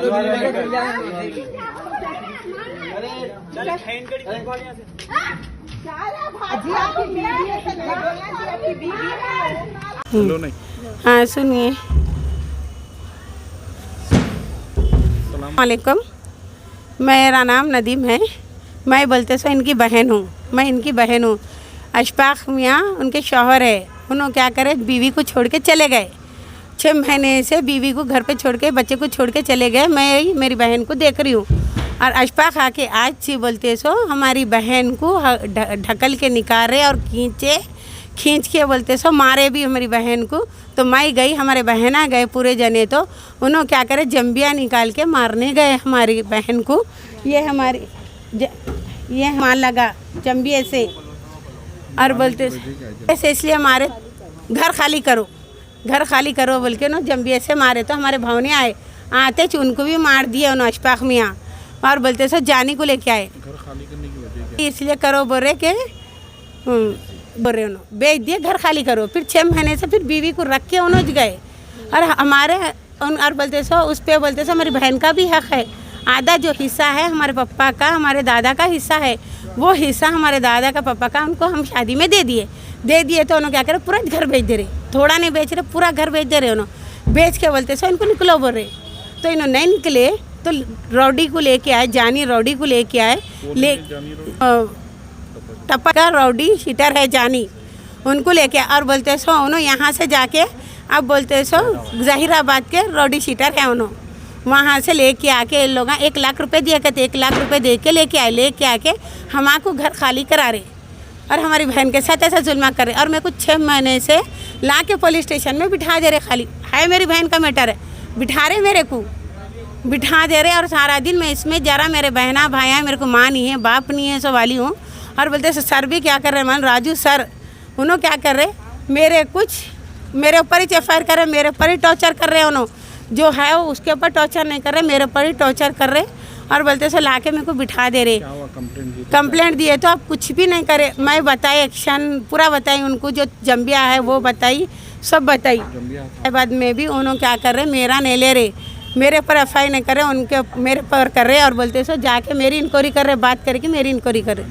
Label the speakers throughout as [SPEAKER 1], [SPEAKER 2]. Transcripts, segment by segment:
[SPEAKER 1] हाँ सुनिए। वालेकुम, मेरा नाम नदीम है। मैं बोलते सो इनकी बहन हूँ। मैं इनकी बहन हूँ। अशफाक मियाँ उनके शौहर है। उन्होंने क्या करे, बीवी को छोड़ के चले गए। 6 महीने से बीवी को घर पे छोड़ के, बच्चे को छोड़ के चले गए। मैं मेरी बहन को देख रही हूँ। और अशफाक आके आज बोलते सो हमारी बहन को ढकल के निकाल रहे और खींच के बोलते सो मारे भी हमारी बहन को। तो मैं गई, हमारे बहना गए पूरे जने। तो उन्होंने क्या करे, जंबिया निकाल के मारने गए हमारी बहन को। ये मार लगा जंबिया से और बोलते ऐसे, इसलिए हमारे घर खाली करो बोल के ना जंबिया से मारे। तो हमारे भावने आते उनको भी मार दिए उन्होंने अशफाक मियाँ। और बोलते सो जानी को लेके आए।
[SPEAKER 2] घर खाली करने की वजह
[SPEAKER 1] इसलिए करो बोल रहे के बोल रहे उन्होंने बेच दिए, घर खाली करो। फिर 6 महीने से फिर बीवी को रख के उन्होंने गए। और हमारे और बोलते सो उस पर बोलते सो हमारी बहन का भी हक है। आधा जो हिस्सा है हमारे पापा का, हमारे दादा का हिस्सा है, वो हिस्सा हमारे दादा का पापा का उनको हम शादी में दे दिए। तो उन्होंने क्या करे, पूरा घर बेच दे रहे। थोड़ा नहीं बेच रहे, पूरा घर बेच दे रहे। उन्होंने बेच के बोलते सो इनको निकलो बोल रहे। तो इन्होंने नहीं निकले तो रौडी को लेके आए, जानी रौडी को लेके आए। टप्पा का रौडी शीटर है जानी, उनको लेके और बोलते सो उन्होंने यहाँ से जाके अब बोलते सो जहीराबाद के रौडी शीटर है। उन्होंने वहाँ से लेके आके लोग 1 लाख रुपए दिए कहते, 1 लाख रुपए दे के लेके आके हमारे घर खाली करा रहे और हमारी बहन के साथ ऐसा जुल्मा कर रहे। और मेरे को 6 महीने से ला के पुलिस स्टेशन में बिठा दे रहे। खाली है मेरी बहन का मैटर है, बिठा रहे मेरे को, बिठा दे रहे। और सारा दिन मैं इसमें जरा मेरे बहना भाई हैं, मेरे को माँ नहीं है, बाप नहीं है, सो वाली हूँ। और बोलते सर भी क्या कर रहे, मान राजू सर उन्होंने क्या कर रहे, मेरे ऊपर ही FIR कर रहे, मेरे ऊपर ही टॉर्चर कर रहे। उन्होंने जो है वो उसके ऊपर टॉर्चर नहीं कर रहे, मेरे ऊपर ही टॉर्चर कर रहे। और बोलते सो लाके मेरे को बिठा दे रहे। कंप्लेंट दिए तो आप कुछ भी नहीं करे। मैं बताई, एक्शन पूरा बताई उनको, जो जंबिया है वो बताई, सब बताई। बाद में भी उन्होंने क्या कर रहे, मेरा नहीं ले रहे, मेरे पर FIR नहीं कर रहे, उनके मेरे पर कर रहे। और बोलते सो जाके मेरी इंक्वायरी कर रहे, बात करके मेरी इंक्वायरी कर रहे।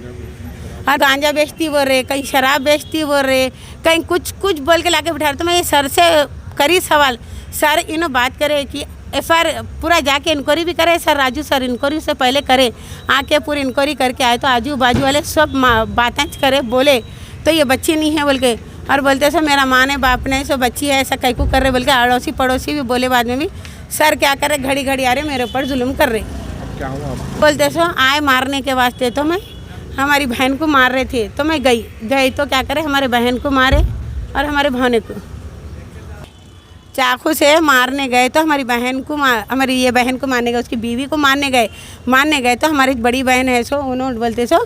[SPEAKER 1] और गांजा बेचती बोल रहे, कहीं शराब बेचती बोल रहे, कहीं कुछ बोल के लाके बिठा रहे। तो मैं ये सर से करी सवाल, सर इन्हों बात करे कि FIR पूरा जाके इंक्वायरी भी करे। सर राजू सर इंक्वायरी से पहले करे, आके पूरी इंक्वायरी करके आए। तो आजू बाजू वाले सब बातें करे, बोले तो ये बच्ची नहीं है बोल के। और बोलते सो मेरा माँ ने बाप ने सो बच्ची है, ऐसा कहीं को कर रहे बोल के। अड़ोसी पड़ोसी भी बोले बाद में भी। सर क्या करे, घड़ी आ रहे मेरे ऊपर जुल्म कर रहे।
[SPEAKER 2] क्या हुआ?
[SPEAKER 1] बोलते सो आए मारने के वास्ते। तो मैं हमारी बहन को मार रहे थे, तो मैं गई तो क्या करे, हमारे बहन को मारे और हमारे भाने को चाकू से मारने गए। तो हमारी बहन को हमारी ये बहन को मारने गए, उसकी बीवी को मारने गए। तो हमारी बड़ी बहन है सो उन्होंने बोलते सो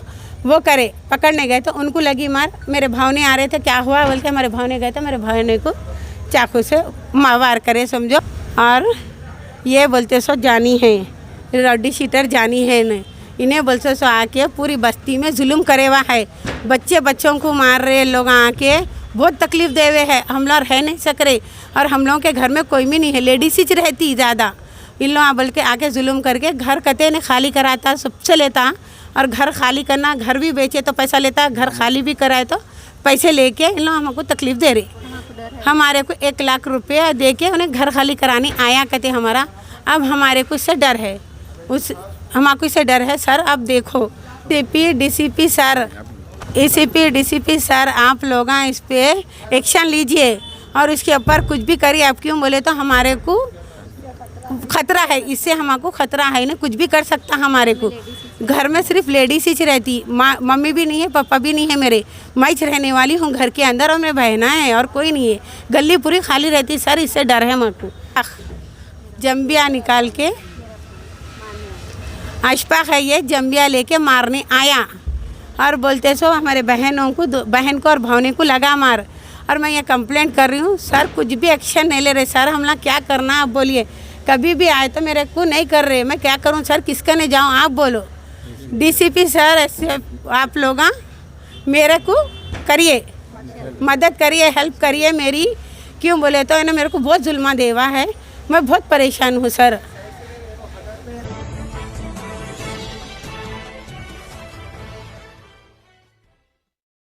[SPEAKER 1] वो करे, पकड़ने गए तो उनको लगी मार। मेरे भावने आ रहे थे, क्या हुआ बोल के हमारे भावने गए तो मेरे भावने को चाकू से वार करे समझो। और ये बोलते सो जानी है, रौडी शीटर जानी है न, इन्हें बोलते सो आके पूरी बस्ती में जुल्म करे हुआ है। बच्चों को मार रहे लोग, आके बहुत तकलीफ दे हुए हैं। हम लोग रह नहीं सक रहे और हम लोगों के घर में कोई भी नहीं है, लेडीज ही रहती ज़्यादा। इन लोग बोल के आके जुल्म करके घर कते ने खाली कराता, सबसे लेता। और घर खाली करना, घर भी बेचे तो पैसा लेता, घर खाली भी कराए तो पैसे लेके इन लोग हमको तकलीफ दे रहे। हमारे को 1 लाख रुपये दे के उन्हें घर खाली कराने आया कहते हमारा। अब हमारे को इससे डर है, हमारे को इससे डर है। सर अब देखो DCP sir, ACP DCP sir, आप लोग इस पर एक्शन लीजिए और इसके ऊपर कुछ भी करिए। आप क्यों बोले तो हमारे को खतरा है, इससे हमारे खतरा है ना, कुछ भी कर सकता हमारे को। घर में सिर्फ लेडीज ही रहती, मम्मी भी नहीं है, पापा भी नहीं है मेरे, मैं ही रहने वाली हूँ घर के अंदर और मेरे बहना है और कोई नहीं है। गली पूरी खाली रहती। सर इससे डर है मेरे को। जंबिया निकाल के अशफाक है ये जंबिया लेके मारने आया और बोलते सो हमारे बहन को और भावने को लगा मार। और मैं ये कंप्लेंट कर रही हूँ, सर कुछ भी एक्शन नहीं ले रहे। सर हम लोग क्या करना आप बोलिए, कभी भी आए तो मेरे को नहीं कर रहे, मैं क्या करूँ सर, किसका नहीं जाऊँ आप बोलो। DCP सर ऐसे आप लोग मेरे को करिए, मदद करिए, हेल्प करिए मेरी। क्यों बोले तो इन्हें मेरे को बहुत जुल्मा देवा है, मैं बहुत परेशान हूँ सर।